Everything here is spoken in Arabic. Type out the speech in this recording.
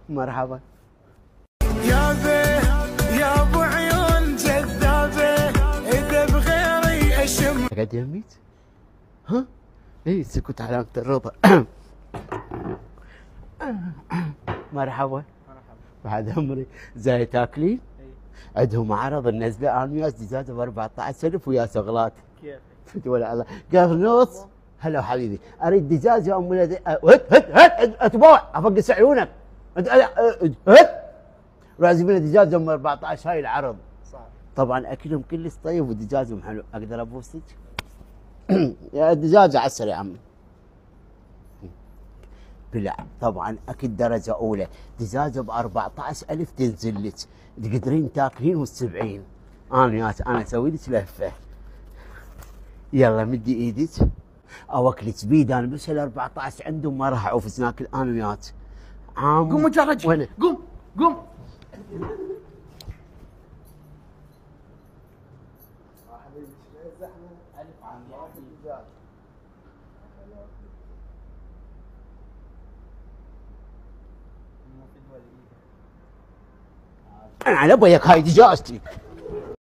مرحبا يا ابو عيون جذابه، اذا بغيري اشم. قاعد يميت؟ ها؟ اي سكت علامة الرضا. مرحبا بعد عمري. زي تاكلين؟ عندهم عرض النزله انا وياك دجاجه ب 14,000 ويا شغلات. كيف؟ فتوى الله قرنوص. هلا حبيبي اريد دجاجه ام ولدي. هت اتبوع افقس عيونك. هت لازم لنا دجاجه ام 14. هاي العرض. صح. طبعا اكلهم كلش طيب ودجاجهم حلو. اقدر ابوسك؟ يا دجاجه عسل يا عمي. بلع طبعا اكل درجه اولى. دجاجه ب 14,000 تنزل لك. تقدرين تاكلين وال70. انا اسوي لك لفه. يلا مدي ايدك اوكلك بيد. انا بس ال 14 عندهم ما راح اعوف ناكل انا وياك. قوم وجه رجل. وين؟ قوم. انا على ابويك هاي دجاجتي.